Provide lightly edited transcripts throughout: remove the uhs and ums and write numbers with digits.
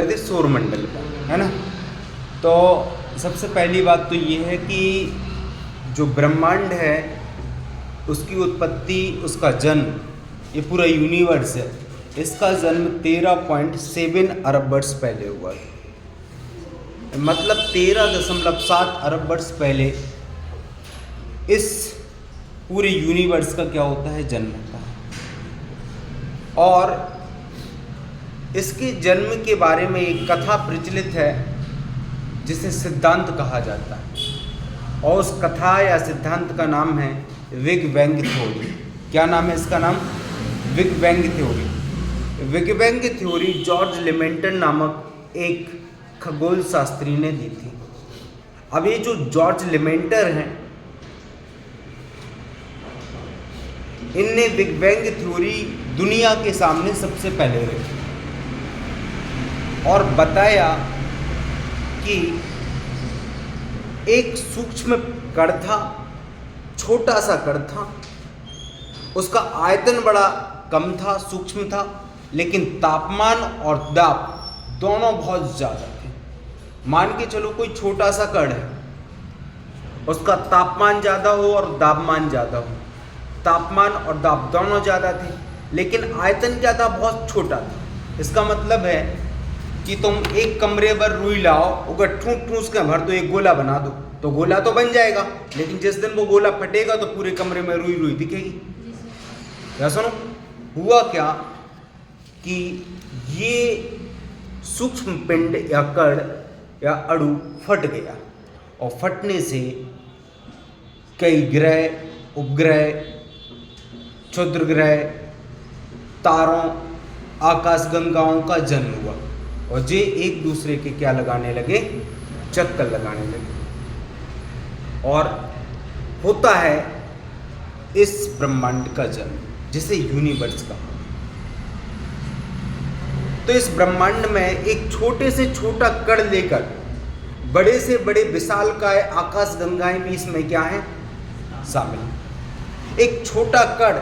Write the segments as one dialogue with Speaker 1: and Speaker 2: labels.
Speaker 1: थे सौरमंडल का, है ना। तो सबसे पहली बात तो ये है कि जो ब्रह्मांड है उसकी उत्पत्ति, उसका जन्म, ये पूरा यूनिवर्स है, इसका जन्म 13.7 अरब वर्ष पहले हुआ था। मतलब 13.7 अरब वर्ष पहले इस पूरे यूनिवर्स का क्या होता है, जन्म होता है। और इसके जन्म के बारे में एक कथा प्रचलित है जिसे सिद्धांत कहा जाता है, और उस कथा या सिद्धांत का नाम है बिग बैंग थ्योरी। क्या नाम है इसका? नाम big bang theory. Big bang theory George Lemaitre नामक एक खगोल शास्त्री ने दी थी। अब ये जो जॉर्ज लिमेंटर हैं, इनने बिग बैंग थ्योरी दुनिया के सामने सबसे पहले रखी और बताया कि एक सूक्ष्म कण था, छोटा सा कण था, उसका आयतन बड़ा कम था, सूक्ष्म था, लेकिन तापमान और दाब दोनों बहुत ज़्यादा थे। मान के चलो कोई छोटा सा कण है, उसका तापमान ज़्यादा हो और दाबमान ज़्यादा हो, तापमान और दाब दोनों ज़्यादा थे, लेकिन आयतन क्या था? बहुत छोटा था। इसका मतलब है कि तुम एक कमरे भर रुई लाओ, अगर ठूस के भर दो, एक गोला बना दो, तो गोला तो बन जाएगा, लेकिन जिस दिन वो गोला फटेगा तो पूरे कमरे में रुई रुई दिखेगी। या सुनो, हुआ क्या कि ये सूक्ष्म पिंड या कण या अणु फट गया, और फटने से कई ग्रह, उपग्रह, क्षुद्र ग्रह, तारों, आकाशगंगाओं का जन्म हुआ, और ये एक दूसरे के क्या लगाने लगे? चक्कर लगाने लगे। और होता है इस ब्रह्मांड का जन्म, जिसे यूनिवर्स का। तो इस ब्रह्मांड में एक छोटे से छोटा कण लेकर बड़े से बड़े विशालकाय आकाशगंगाएं भी इसमें क्या है? शामिल। एक छोटा कण,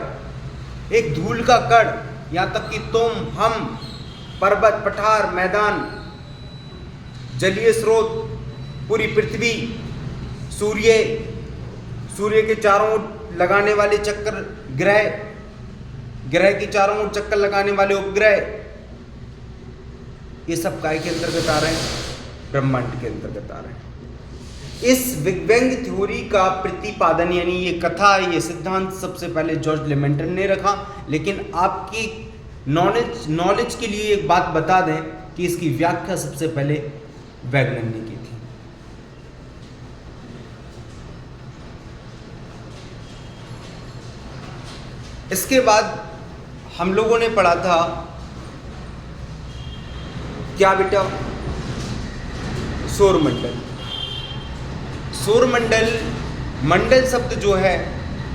Speaker 1: एक धूल का कण, यहाँ तक कि तुम, हम, पर्वत, पठार, मैदान, जलीय स्रोत, पूरी पृथ्वी, सूर्य के चारों ओर लगाने वाले चक्कर ग्रह के चारों ओर चक्कर लगाने वाले उपग्रह, ये सब काय के अंतर्गत आ रहे हैं? ब्रह्मांड के अंतर्गत आ रहे हैं। इस बिग बैंग थ्योरी का प्रतिपादन, यानी ये कथा, ये सिद्धांत सबसे पहले जॉर्ज लिमेंटन ने रखा। लेकिन आपकी नॉलेज के लिए एक बात बता दें कि इसकी व्याख्या सबसे पहले वैगनर ने की थी। इसके बाद हम लोगों ने पढ़ा था क्या बेटा? सौरमंडल। सौरमंडल, मंडल शब्द जो है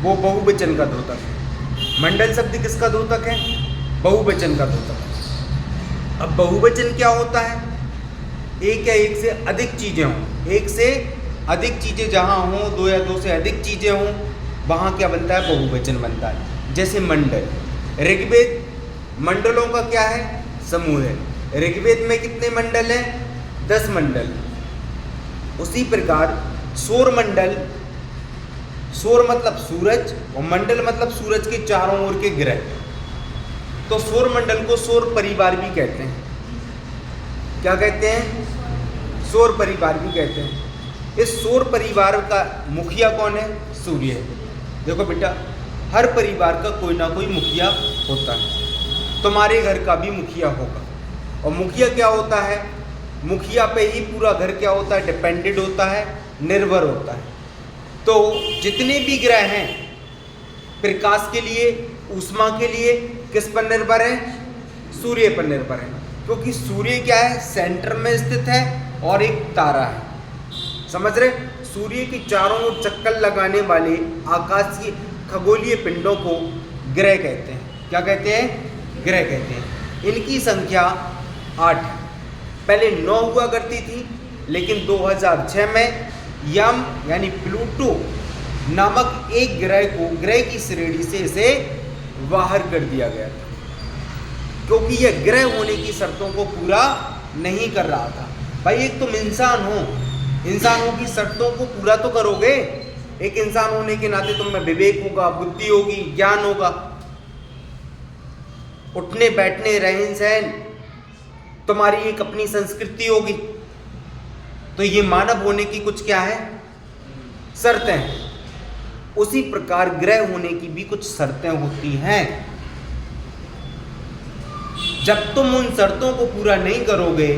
Speaker 1: वो बहुवचन का द्योतक है। मंडल शब्द किसका द्योतक है? बहुवचन का द्योतक है। अब बहुवचन क्या होता है? एक या एक से अधिक चीजें हों, एक से अधिक चीजें जहां हों, दो या दो से अधिक चीजें हों, वहां क्या बनता है? बहुवचन बनता है। जैसे मंडल, ऋग्वेद मंडलों का क्या है? समूह है। ऋग्वेद में कितने मंडल हैं? 10 मंडल। उसी प्रकार सौरमंडल, सौर मतलब सूरज, और मंडल मतलब सूरज के चारों ओर के ग्रह। तो सौरमंडल को सौर परिवार भी कहते हैं। क्या कहते हैं? सौर परिवार भी कहते हैं। इस सौर परिवार का मुखिया कौन है? सूर्य है। देखो बेटा, हर परिवार का कोई ना कोई मुखिया होता है। तुम्हारे घर का भी मुखिया होगा, और मुखिया क्या होता है? मुखिया पे ही पूरा घर क्या होता है? डिपेंडेड होता है, निर्भर होता है। तो जितने भी ग्रह हैं प्रकाश के लिए, ऊष्मा के लिए किस पर निर्भर है? सूर्य पर निर्भर है, क्योंकि सूर्य क्या है? सेंटर में स्थित है और एक तारा है। समझ रहे? सूर्य के चारों ओर चक्कर लगाने वाले आकाशीय खगोलीय पिंडों को ग्रह कहते हैं। क्या कहते हैं? ग्रह कहते हैं। इनकी संख्या 8 है। पहले 9 हुआ करती थी, लेकिन 2006 में यम यानी प्लूटो नामक एक ग्रह को ग्रह की श्रेणी से इसे बाहर कर दिया गया था, क्योंकि यह ग्रह होने की शर्तों को पूरा नहीं कर रहा था। भाई एक तुम इंसान हो, इंसानों की शर्तों को पूरा तो करोगे। एक इंसान होने के नाते तुम में विवेक होगा, बुद्धि होगी, ज्ञान होगा, उठने बैठने रहन सहन, तुम्हारी एक अपनी संस्कृति होगी। तो ये मानव होने की कुछ क्या है, शर्तें हैं। उसी प्रकार ग्रह होने की भी कुछ शर्तें होती हैं। जब तुम उन शर्तों को पूरा नहीं करोगे,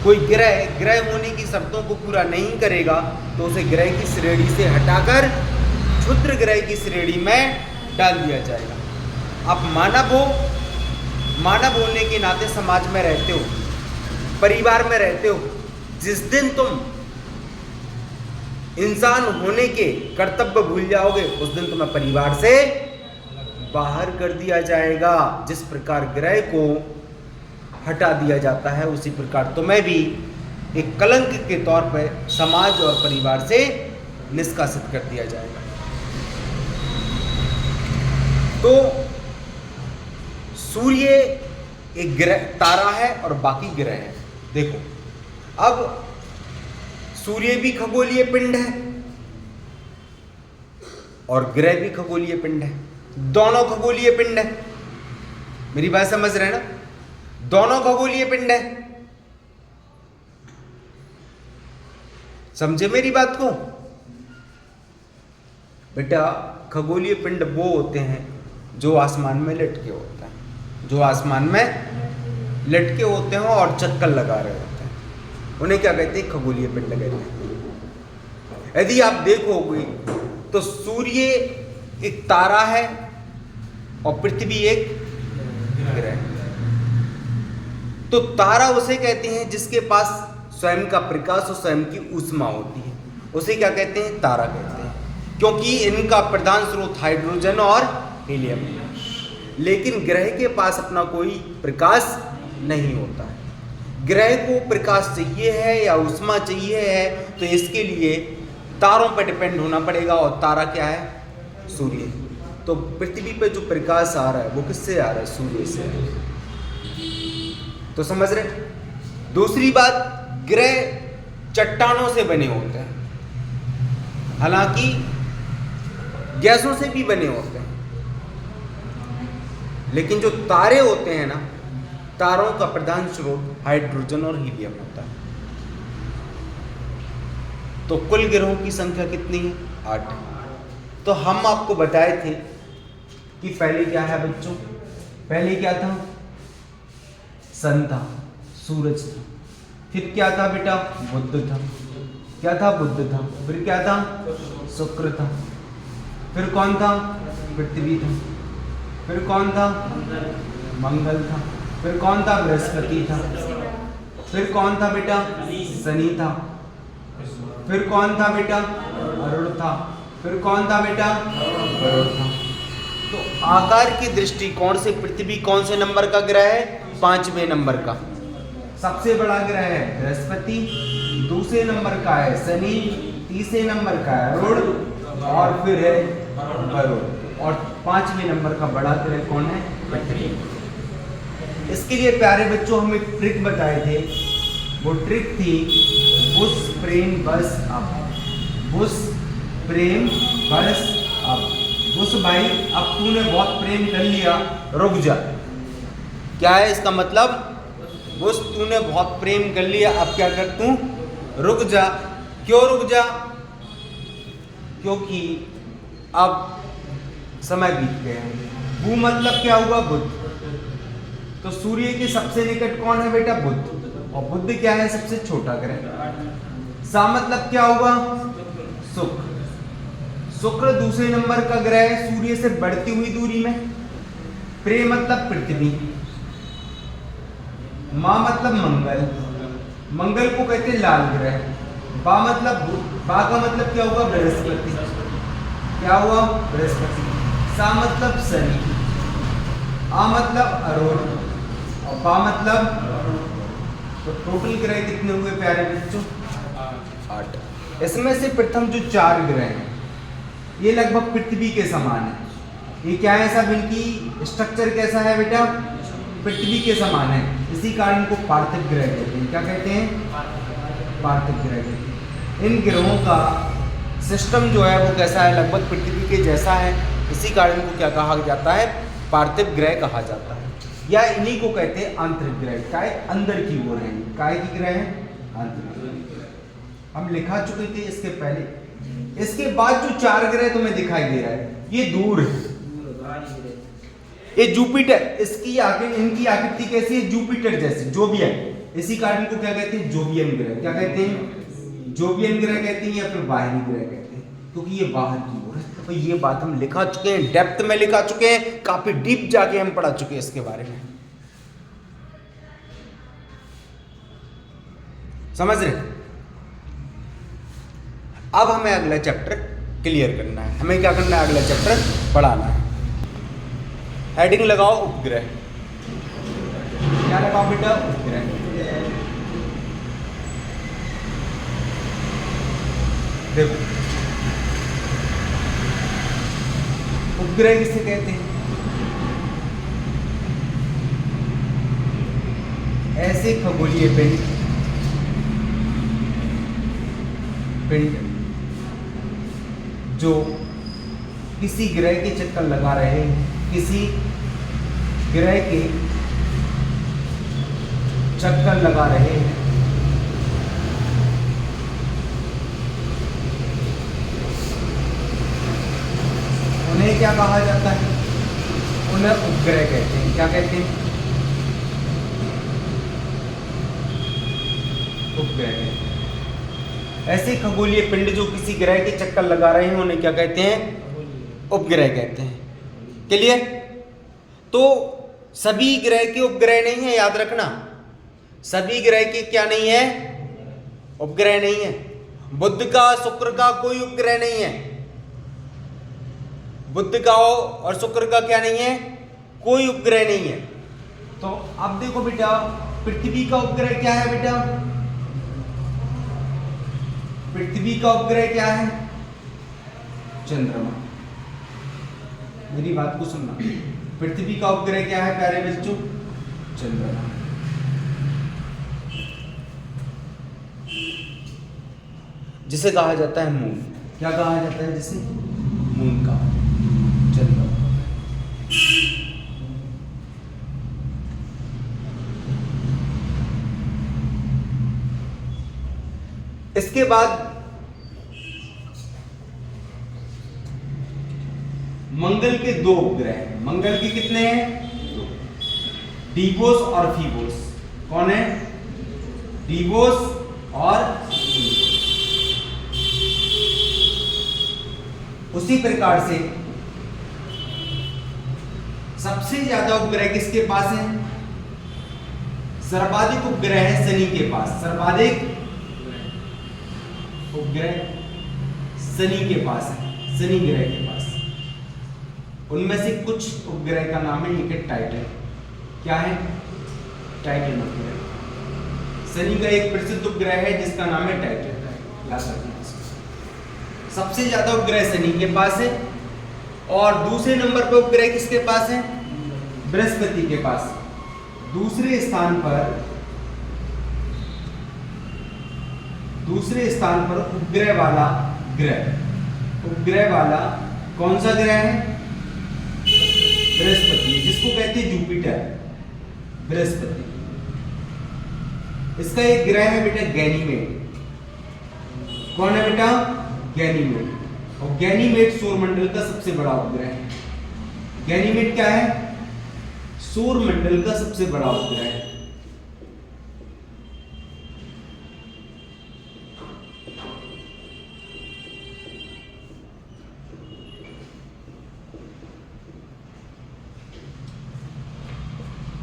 Speaker 1: कोई ग्रह होने की शर्तों को पूरा नहीं करेगा, तो उसे ग्रह की श्रेणी से हटाकर क्षुद्र ग्रह की श्रेणी में डाल दिया जाएगा। आप मानव हो, मानव होने के नाते समाज में रहते हो, परिवार में रहते हो। जिस दिन तुम इंसान होने के कर्तव्य भूल जाओगे, उस दिन तुम्हें परिवार से बाहर कर दिया जाएगा। जिस प्रकार ग्रह को हटा दिया जाता है, उसी प्रकार तुम्हें भी एक कलंक के तौर पर समाज और परिवार से निष्कासित कर दिया जाएगा। तो सूर्य एक ग्रह तारा है और बाकी ग्रह है। देखो, अब सूर्य भी खगोलीय पिंड है और ग्रह भी खगोलीय पिंड है, दोनों खगोलीय पिंड है। मेरी बात समझ रहे हैं ना? दोनों खगोलीय पिंड है। समझे मेरी बात को? बेटा, खगोलीय पिंड वो होते हैं जो आसमान में लटके होते हैं, जो आसमान में लटके होते हैं और चक्कर लगा रहे होते हैं, उन्हें क्या कहते हैं? खगोलीय पिंड कहते हैं। यदि आप देखोगे तो सूर्य एक तारा है और पृथ्वी एक ग्रह है। तो तारा उसे कहते हैं जिसके पास स्वयं का प्रकाश और स्वयं की ऊष्मा होती है, उसे क्या कहते हैं? तारा कहते हैं, क्योंकि इनका प्रधान स्रोत हाइड्रोजन और हीलियम है। लेकिन ग्रह के पास अपना कोई प्रकाश नहीं होता है। ग्रह को प्रकाश चाहिए है या ऊष्मा चाहिए है, तो इसके लिए तारों पर डिपेंड होना पड़ेगा। और तारा क्या है? सूर्य। तो पृथ्वी पे जो प्रकाश आ रहा है वो किससे आ रहा है? सूर्य से। तो समझ रहे? दूसरी बात, ग्रह चट्टानों से बने होते हैं, हालांकि गैसों से भी बने होते हैं, लेकिन जो तारे होते हैं ना, तारों का प्रधान स्रोत हाइड्रोजन और हीलियम होता है। तो कुल ग्रहों की संख्या कितनी है? 8। तो हम आपको बताए थे कि पहले क्या है बच्चों? पहले क्या था? सन था, सूरज था। फिर क्या था बेटा? बुध था। क्या था? बुध था। फिर क्या था? शुक्र था। फिर कौन था? पृथ्वी था। फिर कौन था? मंगल था। फिर कौन था? बृहस्पति था। फिर कौन था बेटा? शनि था। फिर कौन था बेटा? अरुण था। फिर कौन था बेटा? वरुण था। तो आकार की दृष्टिकोण से पृथ्वी कौन से नंबर का ग्रह है? 5वें नंबर का। सबसे बड़ा ग्रह है बृहस्पति, दूसरे नंबर का है शनि, तीसरे नंबर का है अरुण और फिर है वरुण, और 5वें नंबर का बड़ा ग्रह कौन है? पृथ्वी। इसके लिए प्यारे बच्चों हम एक ट्रिक बताए थे। वो ट्रिक थी बुश प्रेम बस अप। बुश प्रेम बस अप। बुश भाई, अब तूने बहुत प्रेम कर लिया, रुक जा। क्या है इसका मतलब? बुश, तूने बहुत प्रेम कर लिया, अब क्या कर? तू रुक जा। क्यों रुक जा? क्योंकि अब समय बीत गया। बू मतलब क्या हुआ? बुध। तो सूर्य के सबसे निकट कौन है बेटा? बुध। और बुध क्या है? सबसे छोटा ग्रह। सा मतलब क्या हुआ? शुक्र। शुक्र दूसरे नंबर का ग्रह है, सूर्य से बढ़ती हुई दूरी में। प्रे मतलब पृथ्वी। मां मतलब मंगल। मंगल को कहते हैं लाल ग्रह। बा मतलब बा का मतलब क्या हुआ? बृहस्पति। क्या हुआ? बृहस्पति। सा मतलब शनि। आ मतलब अरुण और बा मतलब। तो टोटल ग्रह कितने हुए प्यारे बच्चों? 8। इसमें से प्रथम जो 4 ग्रह हैं ये लगभग पृथ्वी के समान है। ये क्या है? सब इनकी स्ट्रक्चर कैसा है बेटा? पृथ्वी के समान है। इसी कारण को पार्थिव ग्रह कहते हैं। क्या कहते हैं? पार्थिव ग्रह कहते हैं। इन ग्रहों का सिस्टम जो है वो कैसा है? लगभग पृथ्वी के जैसा है। इसी कारण को क्या कहा जाता है? पार्थिव ग्रह कहा जाता है। या इन्हीं को कहते हैं आंतरिक ग्रह। काय अंदर की ओर है, काय की ग्रह है? आंतरिक। हम लिखा चुके थे इसके पहले। इसके बाद जो 4 ग्रह तुम्हें दिखाई दे रहा है ये दूर है। ये जुपिटर, इनकी आकृति कैसी है? जुपिटर जैसी, जोवियन। इसी कारण को क्या कहते हैं? जोवियन ग्रह। क्या कहते हैं? जोवियन ग्रह कहते हैं या फिर बाहरी ग्रह कहते हैं, क्योंकि ये बाहर की ओर है। तो ये बात हम लिखा चुके हैं, डेप्थ में लिखा चुके हैं, काफी डीप जाके हम पढ़ा चुके हैं इसके बारे में। समझ रहे? अब हमें अगला चैप्टर क्लियर करना है। हमें क्या करना है? अगला चैप्टर पढ़ाना है। हेडिंग लगाओ उपग्रह। क्या लगाओ बेटा? उपग्रह। देखो उपग्रह किसे कहते हैं? ऐसे खगोलीय पिंड जो किसी ग्रह के चक्कर लगा रहे हैं, किसी ग्रह के चक्कर लगा रहे हैं, उन्हें क्या कहा जाता है? उन्हें उपग्रह कहते हैं। क्या कहते हैं? उपग्रह कहते हैं। ऐसे खगोलीय पिंड जो किसी ग्रह के चक्कर लगा रहे हैं उन्हें क्या कहते हैं? उपग्रह कहते हैं। क्लियर? तो सभी ग्रह के उपग्रह नहीं है, याद रखना। सभी ग्रह के क्या नहीं है? उपग्रह नहीं है। बुध का, शुक्र का कोई उपग्रह नहीं है। बुध का और शुक्र का क्या नहीं है? कोई उपग्रह नहीं है। तो अब देखो बेटा, पृथ्वी का उपग्रह क्या है बेटा? पृथ्वी का उपग्रह क्या है? चंद्रमा। मेरी बात को सुनना। पृथ्वी का उपग्रह क्या है प्यारे बच्चों? चंद्रमा। जिसे कहा जाता है मून। क्या कहा जाता है जिसे? मून का चंद्रमा। इसके बाद मंगल के 2 उपग्रह हैं। मंगल के कितने हैं? 2। डीवोस और फीबोस। कौन है? डीवोस और फीबोस। उसी प्रकार से सबसे ज्यादा उपग्रह किसके पास है? सर्वाधिक उपग्रह है शनि के पास। सर्वाधिक उपग्रह शनि के पास है, शनि ग्रह के पास। उनमें से कुछ उपग्रह का नाम है, एक है टाइटन। क्या है? टाइटन उपग्रह। शनि का एक प्रसिद्ध उपग्रह है जिसका नाम है टाइटन। याद रखना। सबसे ज्यादा उपग्रह शनि के पास है और दूसरे नंबर पर उपग्रह किसके पास है? बृहस्पति के पास। दूसरे स्थान पर उपग्रह वाला ग्रह। उपग्रह वाला कौन सा ग्रह है? बृहस्पति, जिसको कहते हैं जुपिटर। बृहस्पति। इसका एक ग्रह है बेटा गैनीमेड। कौन है बेटा? गैनीमेड। और गैनीमेड सौरमंडल का सबसे बड़ा उपग्रह है। गैनीमेड क्या है? सौरमंडल का सबसे बड़ा उपग्रह है।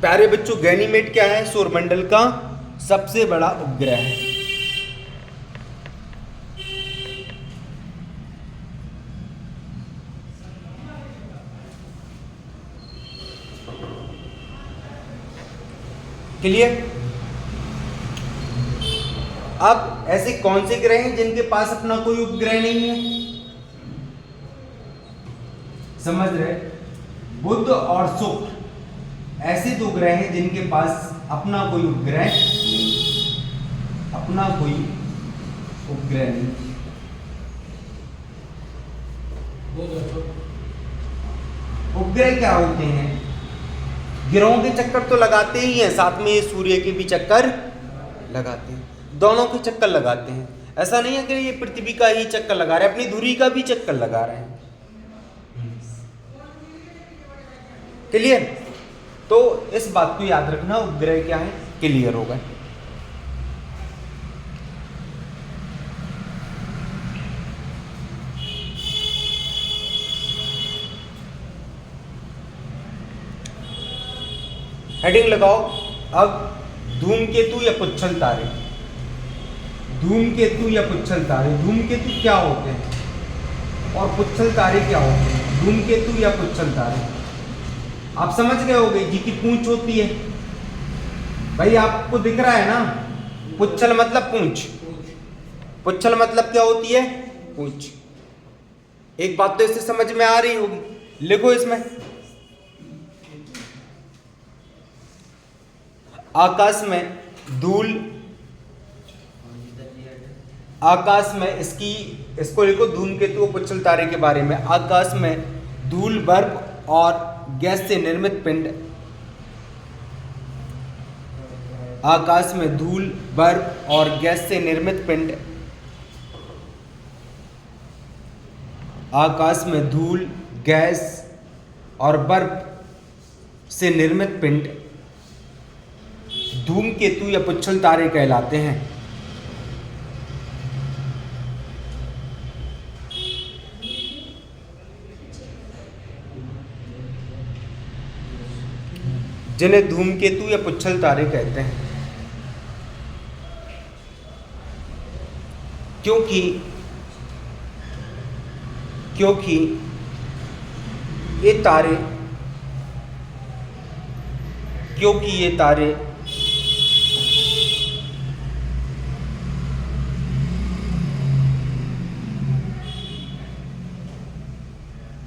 Speaker 1: प्यारे बच्चों, गैनीमेड क्या है? सौरमंडल का सबसे बड़ा उपग्रह है। क्लियर? अब ऐसे कौन से ग्रह हैं जिनके पास अपना कोई उपग्रह नहीं है? समझ रहे? बुध और शुक्र ऐसे 2 ग्रह हैं जिनके पास अपना कोई उपग्रह नहीं, अपना कोई उपग्रह नहीं। उपग्रह क्या होते हैं? ग्रहों के चक्कर तो लगाते ही हैं, साथ में ये सूर्य के भी चक्कर लगाते हैं, दोनों के चक्कर लगाते हैं। ऐसा नहीं है कि ये पृथ्वी का ही चक्कर लगा रहे हैं, अपनी धुरी का भी चक्कर लगा रहे हैं। क्लियर? तो इस बात को याद रखना, उपग्रह क्या है, क्लियर होगा। हेडिंग लगाओ। अब धूमकेतु या पुच्छल तारे, धूमकेतु या पुच्छल तारे, धूमकेतु क्या होते हैं और पुच्छल तारे क्या होते हैं? धूमकेतु या पुच्छल तारे आप समझ गए होंगे, जी की पूंछ होती है भाई, आपको दिख रहा है ना, पुच्छल मतलब पूंछ, पुच्छल मतलब क्या होती है? पूंछ। एक बात तो इससे समझ में आ रही होगी, लिखो इसमें, आकाश में धूल, आकाश में इसको लिखो धूमकेतु और पुच्छल तारे के बारे में। आकाश में धूल, बर्फ और गैस से निर्मित पिंड, आकाश में धूल, बर्फ और गैस से निर्मित पिंड, आकाश में धूल, गैस और बर्फ से निर्मित पिंड धूमकेतु या पुच्छल तारे कहलाते हैं। जिन्हें धूमकेतु या पुच्छल तारे कहते हैं,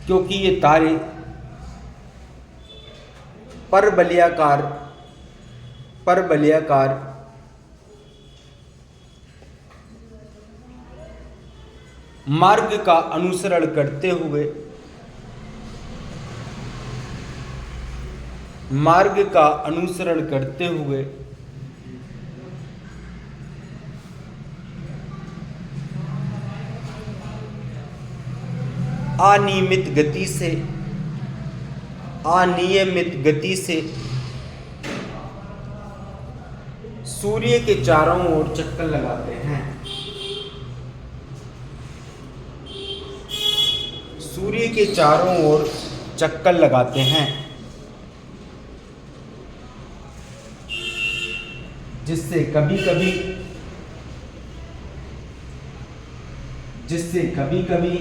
Speaker 1: क्योंकि ये तारे परवलयाकार मार्ग का अनुसरण करते हुए अनियमित गति से सूर्य के चारों ओर चक्कर लगाते हैं। सूर्य के चारों ओर चक्कर लगाते हैं, जिससे कभी कभी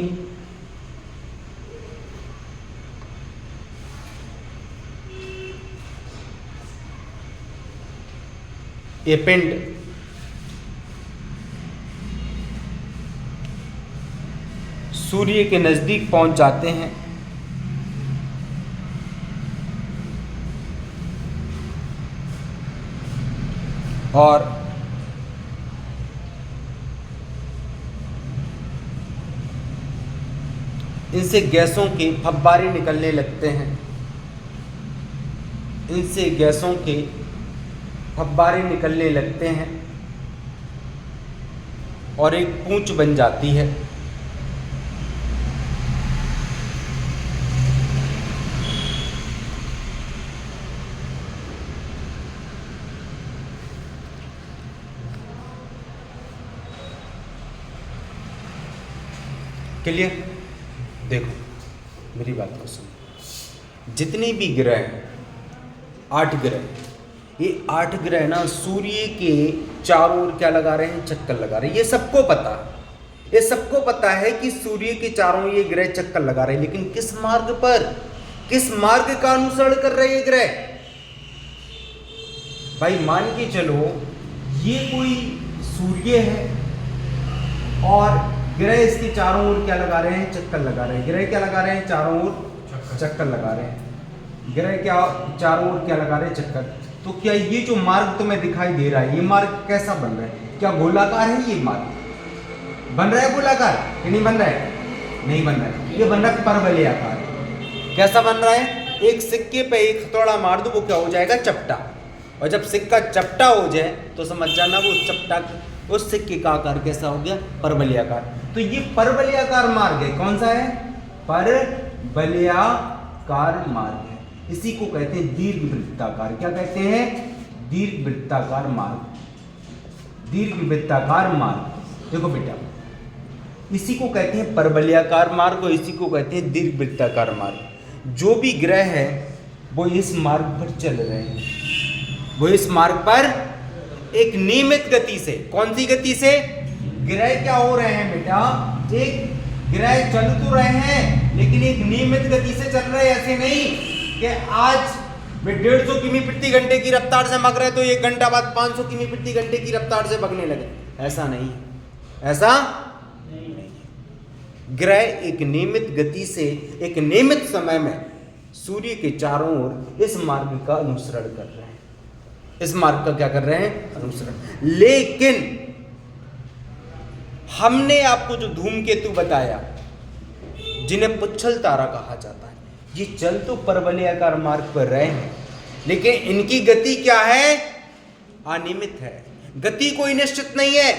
Speaker 1: ये पिंड सूर्य के नजदीक पहुंच जाते हैं और इनसे गैसों के फव्वारे निकलने लगते हैं, और एक पूंछ बन जाती है। क्लियर? देखो मेरी बात को सुनो, जितने भी ग्रह हैं, 8 ग्रह, ये 8 ग्रह ना सूर्य के चारों ओर क्या लगा रहे हैं? चक्कर लगा रहे हैं। ये सबको पता है कि सूर्य के चारों ये ग्रह चक्कर लगा रहे हैं, लेकिन किस मार्ग पर, किस मार्ग का अनुसरण कर रहे हैं ये ग्रह? भाई मान के चलो ये कोई सूर्य है और ग्रह इसके चारों ओर क्या लगा रहे हैं? चक्कर लगा रहे हैं। ग्रह क्या लगा रहे हैं? चारों ओर चक्कर लगा रहे हैं। ग्रह क्या चारों ओर क्या लगा रहे हैं? चक्कर। तो क्या ये जो मार्ग तुम्हें दिखाई दे रहा है, ये मार्ग कैसा बन रहा है? क्या गोलाकार है? ये मार्ग बन रहा है गोलाकार कि नहीं बन रहा है? नहीं बन रहा है, ये बन रहा है परवलयाकार। कैसा बन रहा है? एक सिक्के पे एक हथौड़ा मार दो, वो क्या हो जाएगा? चपटा। और जब सिक्का चपटा हो जाए तो समझ जाना वो चपटा, उस सिक्के का आकार कैसा हो गया? परवलयाकार। तो ये परवलयाकार मार्ग है। कौन सा है? परवलयाकार मार्ग है। इसी को कहते हैं दीर्घवृत्ताकार। क्या कहते हैं? दीर्घवृत्ताकार मार्ग। दीर्घवृत्ताकार मार्ग। देखो बेटा, इसी को कहते हैं परवलयाकार मार्ग और इसी को कहते हैं दीर्घवृत्ताकार मार्ग। जो भी ग्रह है वो इस मार्ग पर चल रहे हैं, वो इस मार्ग पर एक नियमित गति से। कौन सी गति से? ग्रह क्या हो रहे हैं बेटा? एक ग्रह चल तो रहे हैं लेकिन एक नियमित गति से चल रहे हैं। ऐसे नहीं कि आज वे 150 किमी प्रति घंटे की रफ्तार से भाग रहे तो 1 घंटा बाद 500 किमी प्रति घंटे की रफ्तार से भागने लगे। ऐसा नहीं, ऐसा नहीं। ग्रह एक नियमित गति से एक नियमित समय में सूर्य के चारों ओर इस मार्ग का अनुसरण कर रहे हैं। इस मार्ग का क्या कर रहे हैं? अनुसरण। लेकिन हमने आपको जो धूमकेतु बताया, जिन्हें पुच्छल तारा कहा जाता है, ये चल तो परवलयाकार मार्ग पर रहे हैं लेकिन इनकी गति क्या है? अनियमित है। गति कोई निश्चित नहीं है।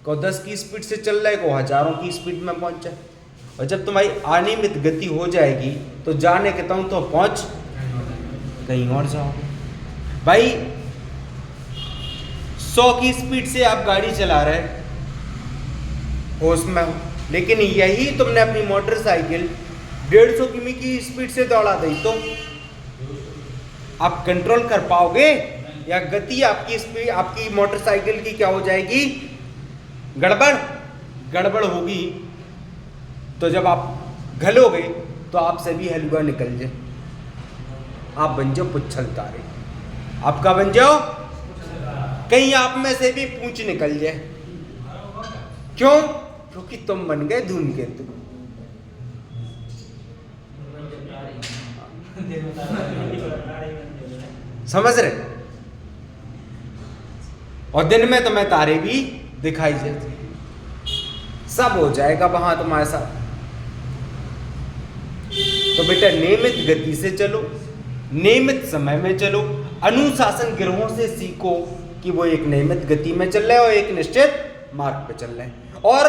Speaker 1: को 10 की स्पीड से चल रहा है, को हजारों की स्पीड में पहुंच जाए। और जब तुम्हारी अनियमित गति हो जाएगी तो जाने के तुम तो पहुंच कहीं और जाओगे। भाई 100 की स्पीड से आप गाड़ी चला रहे होश में हो, लेकिन यही तुमने अपनी मोटरसाइकिल 150 किमी की स्पीड से दौड़ा दी तो आप कंट्रोल कर पाओगे? या गति आपकी स्पीड, आपकी मोटरसाइकिल की क्या हो जाएगी? गड़बड़ होगी। तो जब आप घलोगे तो आपसे भी हलवा निकल जाए, आप बन जाओ पुच्छल तारे। आप क्या बन जाओ? कहीं आप में से भी पूंछ निकल जाए। क्यों? क्योंकि तुम बन गए धूमकेतु। समझ रहे? और दिन में तुम्हें तारे भी दिखाई देते, सब हो जाएगा वहां तुम्हारे साथ। तो बेटा नियमित गति से चलो, नियमित समय में चलो। अनुशासन ग्रहों से सीखो कि वो एक नियमित गति में चल रहे हैं और एक निश्चित मार्ग पे चल रहे हैं। और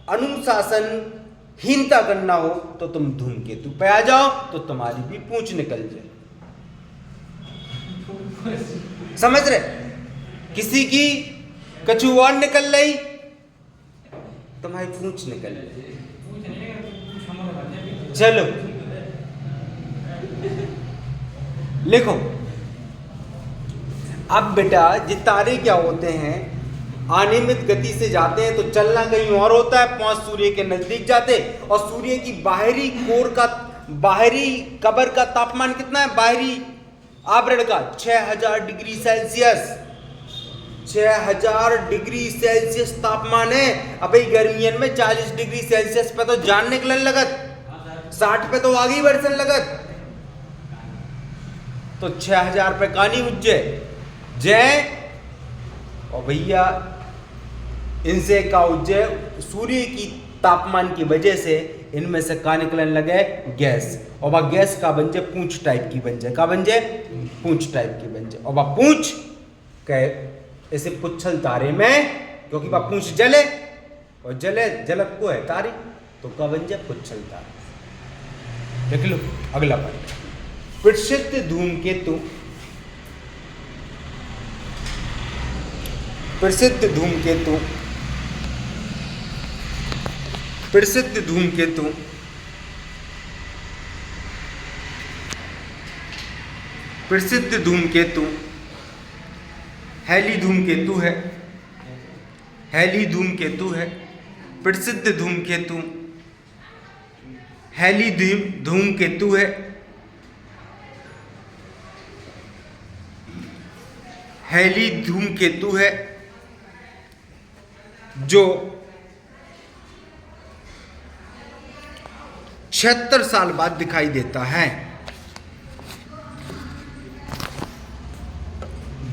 Speaker 1: अनुशासनहीनता करना हो तो तुम धूमकेतु पे आ जाओ तो तुम्हारी भी पूंछ निकल जाए। समझ रहे? किसी की कछुआर निकल रही, तुम्हारी पूंछ निकल रही। चलो लिखो। अब बेटा ये तारे क्या होते हैं? अनियमित गति से जाते हैं तो चलना कहीं और होता है, पहुंच सूर्य के नजदीक जाते। और सूर्य की बाहरी कोर का, बाहरी कबर का तापमान कितना है? बाहरी आवरण का 6000 डिग्री सेल्सियस। 6000 डिग्री सेल्सियस तापमान है। अब गर्मियन में 40 डिग्री सेल्सियस पे तो जान निकलन लगत, 60 पे तो आगे बढ़ने लगत। तो 6000 पे कहानी उज्जै जय और भैया इनसे का उज्जै सूर्य की तापमान की वजह से इनमें से का निकलने लगे? गैस। और वह गैस का बन जाए पूंछ टाइप की बन जाए। का बन जाए? पूंछ टाइप की बन जाए। और वह पूंछ कह ऐसे पुच्छल तारे में, क्योंकि वह पूंछ जले और जले जलक को है तारे, तो का बन जाए? पुच्छल तारे। देख लो अगला पॉइंट। प्रसिद्ध धूमकेतु, प्रसिद्ध धूमकेतु, प्रसिद्ध धूमकेतु प्रसिद्ध धूमकेतु हैली धूमकेतु है। हैली धूमकेतु है। प्रसिद्ध धूमकेतु हैली धूमकेतु है। हैली धूमकेतु है जो 76 साल बाद दिखाई देता है।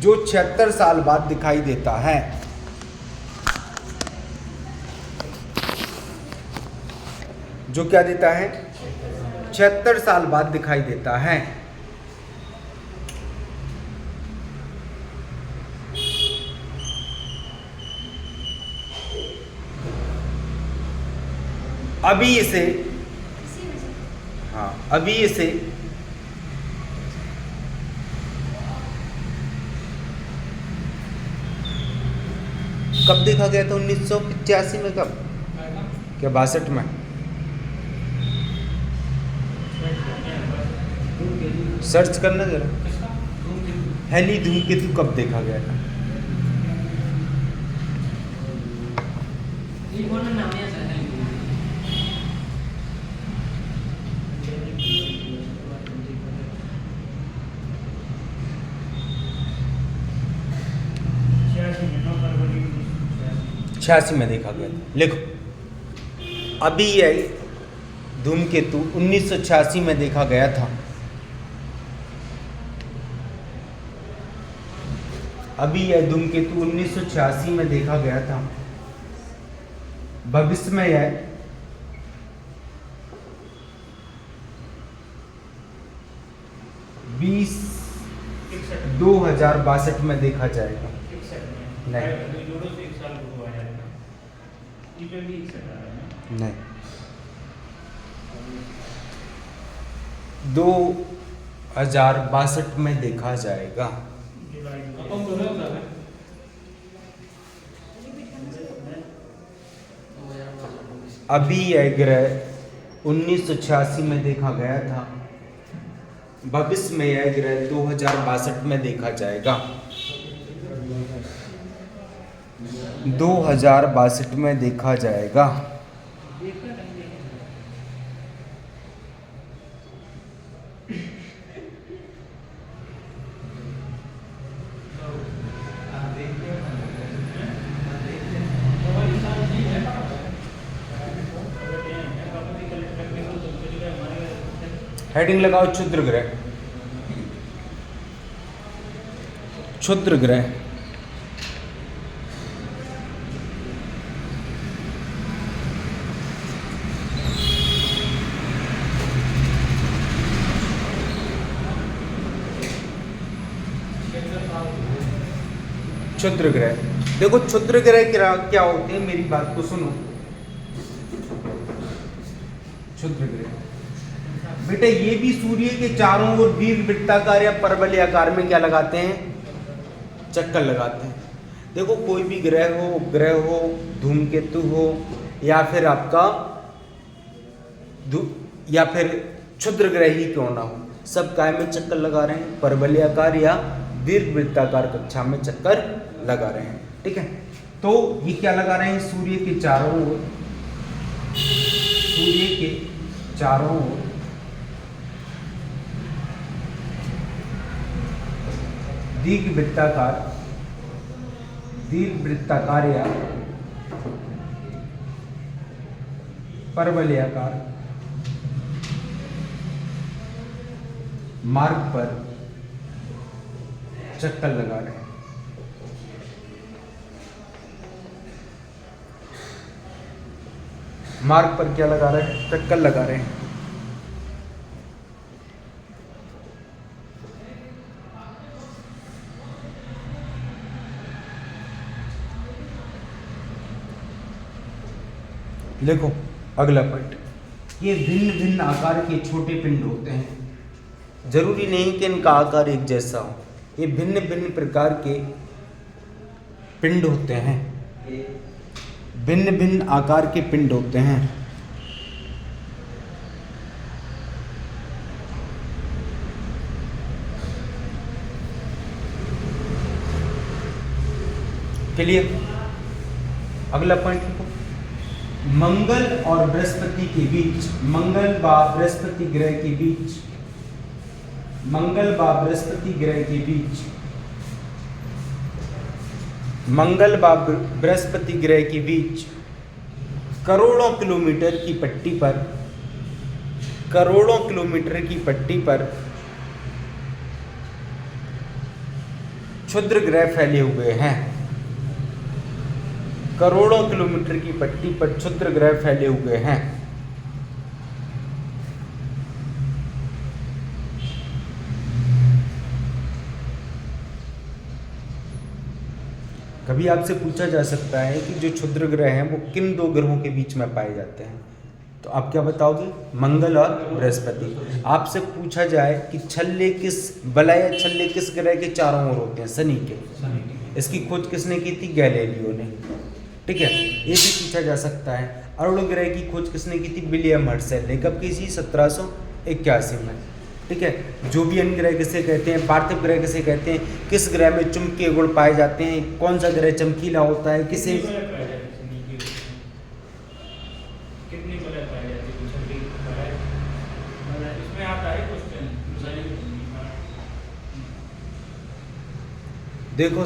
Speaker 1: जो 76 साल बाद दिखाई देता है। जो क्या देता है? 76 साल बाद दिखाई देता है। अभी इसे कब देखा गया था? 1985 में। कब? क्या 62 में? सर्च करना जरा, हेली धूमकेतु कब देखा गया था? छियासी में देखा गया था। लिखो, अभी यह धूमकेतु 1986 में देखा गया था। अभी यह धूमकेतु 1986 में देखा गया था। भविष्य में यह 2062 में देखा जाएगा। नहीं, 2062 में देखा जाएगा। अभी यह ग्रह 1986 में देखा गया था। भविष्य में यह ग्रह 2062 में देखा जाएगा। 2062 में देखा जाएगा। हेडिंग लगाओ, क्षुद्र ग्रह। क्षुद्र ग्रह। क्षुद्र ग्रह, देखो क्षुद्र ग्रह क्या होते हैं, मेरी बात को सुनो। क्षुद्र ग्रह बेटे, ये भी सूर्य के चारों ओर दीर्घवृत्ताकार या परवलय आकार में क्या लगाते हैं? चक्कर लगाते हैं। देखो कोई भी ग्रह हो, उपग्रह हो, धूमकेतु हो, या फिर आपका या फिर क्षुद्र ग्रह ही क्यों ना हो, सब काय में चक्कर लगा रहे हैं? परवलय आकार या दीर्घवृत्ताकार कक्षा में चक्कर लगा रहे हैं। ठीक है, तो ये क्या लगा रहे हैं? सूर्य के चारों ओर, सूर्य के चारों ओर दीर्घवृत्ताकार या परवलयाकार मार्ग पर चक्कर लगा रहे हैं। मार्ग पर क्या लगा रहे हैं? चक्कर लगा रहे हैं। देखो अगला पॉइंट, ये भिन्न भिन्न आकार के छोटे पिंड होते हैं। जरूरी नहीं कि इनका आकार एक जैसा हो, ये भिन्न भिन्न प्रकार के पिंड होते हैं। भिन्न भिन्न आकार के पिंड होते हैं। क्लियर? अगला पॉइंट लिखो, मंगल और बृहस्पति के बीच, मंगल व बृहस्पति ग्रह के बीच, मंगल व बृहस्पति ग्रह के बीच, मंगल व बृहस्पति ग्रह के बीच करोड़ों किलोमीटर की पट्टी पर, करोड़ों किलोमीटर की पट्टी पर क्षुद्र ग्रह फैले हुए हैं। करोड़ों किलोमीटर की पट्टी पर क्षुद्र ग्रह फैले हुए हैं। कभी आपसे पूछा जा सकता है कि जो क्षुद्र ग्रह हैं वो किन दो ग्रहों के बीच में पाए जाते हैं, तो आप क्या बताओगे? मंगल और बृहस्पति। आपसे पूछा जाए कि छल्ले किस बलय या छल्ले किस ग्रह के चारों ओर होते हैं? शनि के। इसकी खोज किसने की थी? गैलीलियो ने। ठीक है, ये भी पूछा जा सकता है। अरुण ग्रह की खोज किसने की थी? विलियम हर्शल ने। कब की थी? 1781 में। ठीक है, जोवियन ग्रह किसे कहते हैं? पार्थिव ग्रह किसे कहते हैं? किस ग्रह में चुंबकीय गुण पाए जाते हैं? कौन सा ग्रह चमकीला होता है? किसे देखो,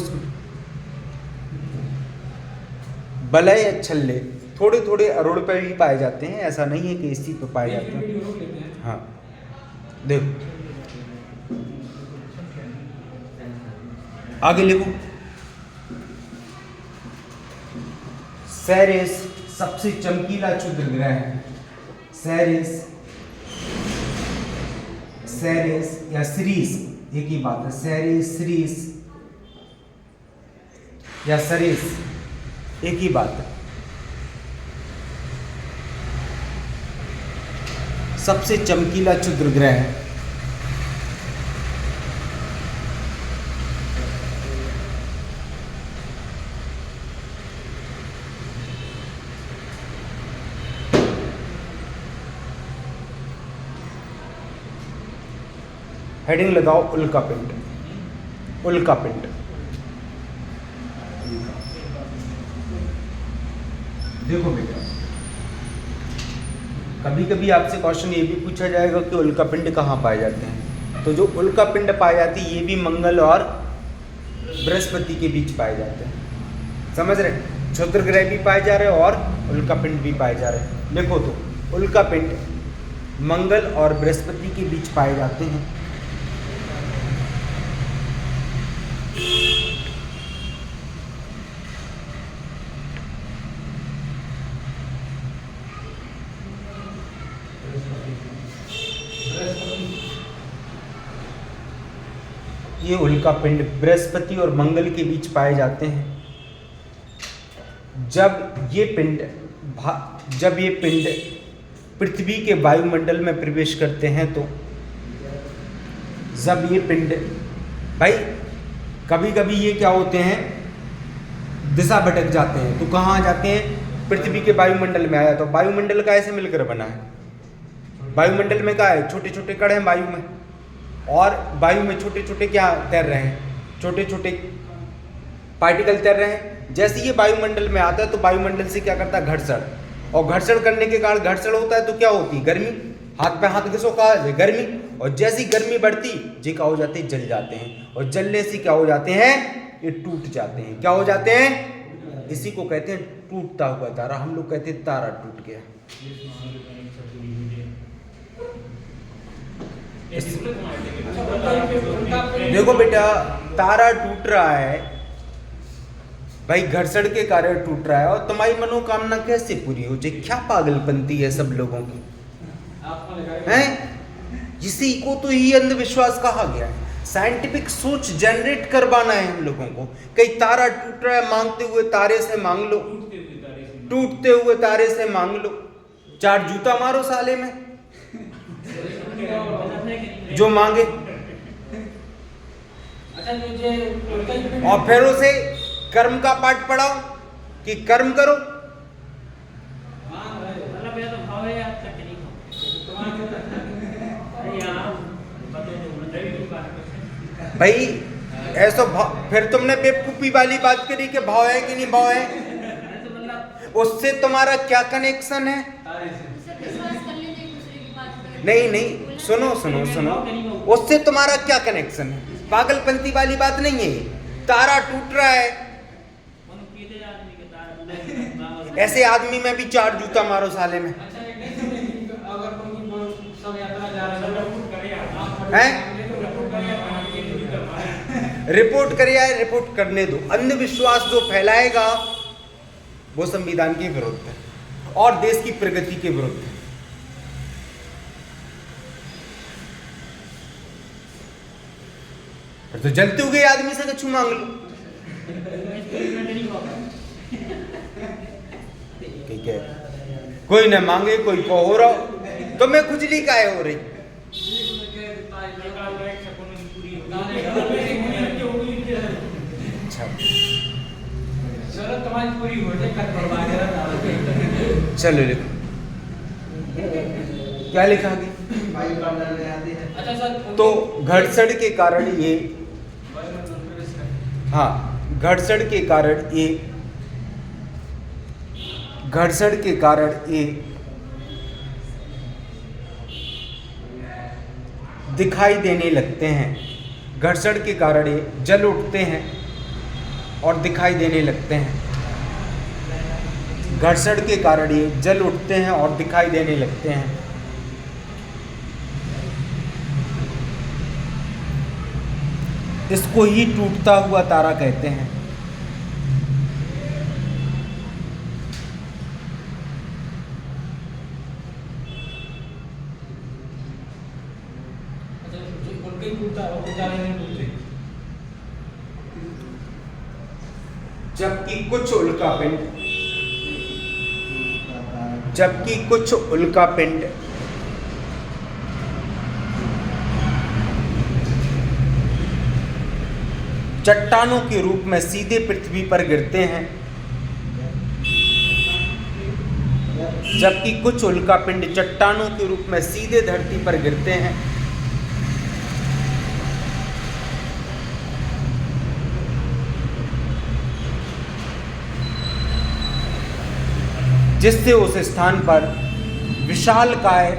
Speaker 1: बलय या छल्ले थोड़े थोड़े अरुण पे भी पाए जाते हैं, ऐसा नहीं है कि इसी पे पाए जाते हैं। हाँ देखो आगे लिखो। सेरेस सबसे चमकीला क्षुद्र ग्रह है। सेरेस या सीरीस एक ही बात है। सेरेस, सीरीस या सरेस एक ही बात है। सबसे चमकीला क्षुद्र ग्रह है। हेडिंग लगाओ उल्कापिंड। उल्कापिंड देखो बेटा, कभी कभी आपसे क्वेश्चन ये भी पूछा जाएगा कि उल्कापिंड कहाँ पाए जाते हैं। तो जो उल्कापिंड पाए जाती है ये भी मंगल और बृहस्पति के बीच पाए जाते हैं। समझ रहे? क्षुद्र ग्रह भी पाए जा रहे हैं और उल्कापिंड भी पाए जा रहे हैं। देखो तो उल्कापिंड मंगल और बृहस्पति के बीच पाए जाते हैं। ये उल्कापिंड बृहस्पति और मंगल के बीच पाए जाते हैं। जब ये पिंड पृथ्वी के वायुमंडल में प्रवेश करते हैं तो जब ये पिंड भाई कभी कभी ये क्या होते हैं, दिशा भटक जाते हैं। तो कहाँ आ जाते हैं? पृथ्वी के वायुमंडल में आया। तो वायुमंडल का ऐसे मिलकर बना है। वायुमंडल में क्या है? छोटे छोटे कण हैं वायु में, और वायु में छोटे छोटे क्या तैर रहे हैं? छोटे छोटे पार्टिकल तैर रहे हैं। जैसे ये वायुमंडल में आता है तो वायुमंडल से क्या करता है? घर्षण। और घर्षण करने के कारण घर्षण होता है तो क्या होती है? गर्मी। हाथ पे हाथ घिसो, कहा है गर्मी। और जैसी गर्मी बढ़ती ये क्या हो जाते हैं? जल जाते हैं। और जलने से क्या हो जाते हैं? ये टूट जाते हैं। क्या हो जाते हैं? इसी को कहते हैं टूटता हुआ तारा। हम लोग कहते हैं तारा टूट गया। देखो बेटा, तारा टूट रहा है भाई, घर्षण के कारण टूट रहा है। और तुम्हारी मनोकामना कैसे पूरी हो जाए? क्या पागलपंती है सब लोगों की, हैं? इसी को तो ही अंधविश्वास कहा गया है। साइंटिफिक सोच जनरेट करवाना है हम लोगों को। कहीं तारा टूट रहा है, मांगते हुए तारे से मांग लो, टूटते हुए तारे से मांग लो। 4 जूता मारो साले में जो मांगे, और फिर उसे कर्म का पाठ पढ़ाओ कि कर्म करो। भाई ऐसा फिर तुमने बेवकूफी वाली बात करी कि भाव है कि नहीं भाव है, उससे तुम्हारा क्या कनेक्शन है? नहीं, सुनो, उससे तुम्हारा क्या कनेक्शन है? पागलपंती वाली बात नहीं है। तारा टूट रहा है, ऐसे आदमी में भी 4 जूता मारो साले में, हैं? रिपोर्ट करे या रिपोर्ट करने दो। अंधविश्वास जो फैलाएगा वो संविधान के विरुद्ध है और देश की प्रगति के विरुद्ध है। तो जलते हुए आदमी से कछु मांग लो। ठीक है, कोई न मांगे कोई को हो रहा, तो मैं खुजली काहे हो रही? चलो लिखो, क्या लिखा गया? तो घर्षण के कारण ये, हाँ घर्षण के कारण ये, घर्षण के कारण ये दिखाई देने लगते हैं। घर्षण के कारण ये जल उठते हैं और दिखाई देने लगते हैं। घर्षण के कारण ये जल उठते हैं और दिखाई देने लगते हैं। इसको ही टूटता हुआ तारा कहते हैं। जबकि कुछ उल्कापिंड चट्टानों के रूप में सीधे पृथ्वी पर गिरते हैं, जबकि कुछ उल्कापिंड चट्टानों के रूप में सीधे धरती पर गिरते हैं। जिससे उस स्थान पर विशालकाय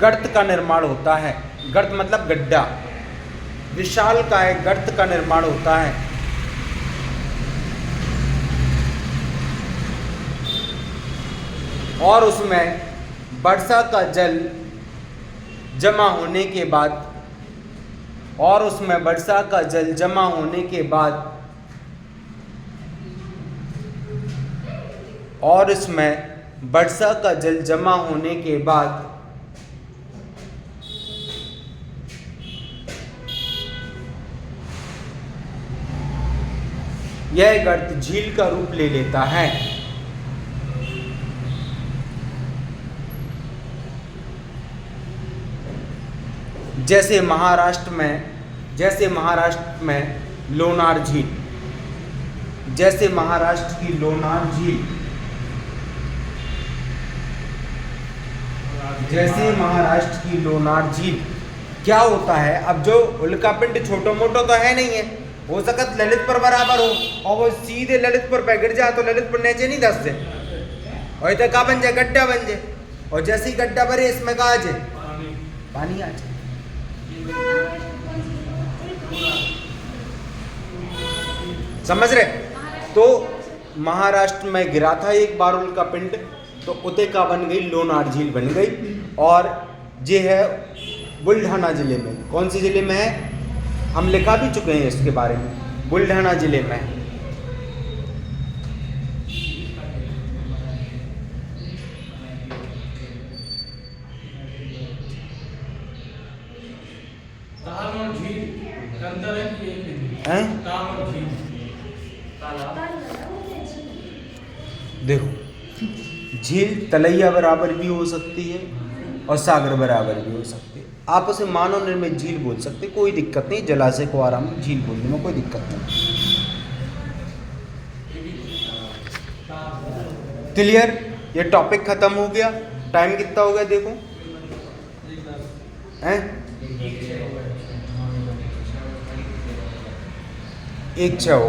Speaker 1: गर्त का निर्माण होता है। गर्त मतलब गड्ढा, विशालकाय गर्त का निर्माण होता है। और उसमें वर्षा का जल जमा होने के बाद यह गर्त झील का रूप ले लेता है। जैसे महाराष्ट्र में लोनार झील, जैसे महाराष्ट्र की लोनार झील, क्या होता है? अब जो उल्कापिंड छोटो मोटो तो है नहीं है, हो सकत ललितपुर बराबर हो और वो सीधे ललितपुर पे गिर जाए तो ललितपुर नीचे नहीं धंस जाए, और तो क्या बन जाए? गड्ढा बन जाए। और जैसे ही गड्ढा भरे इसमें कहा जाए पानी आ जाए। समझ रहे? तो महाराष्ट्र में गिरा था एक बार उल्कापिंड, तो उते का बन गई लोनार झील बन गई। और ये है बुल्ढाना जिले में। कौन सी जिले में है? हम लिखा भी चुके हैं इसके बारे में, बुल्ढाना जिले में। देखो, झील तलैया बराबर भी हो सकती है और सागर बराबर भी हो सकती है। आप उसे मानव निर्मित झील बोल सकते, कोई दिक्कत नहीं। जलाशय को आराम झील बोलने में कोई दिक्कत नहीं। क्लियर? ये टॉपिक खत्म हो गया। टाइम कितना हो गया देखो, हैं? 1:06 हो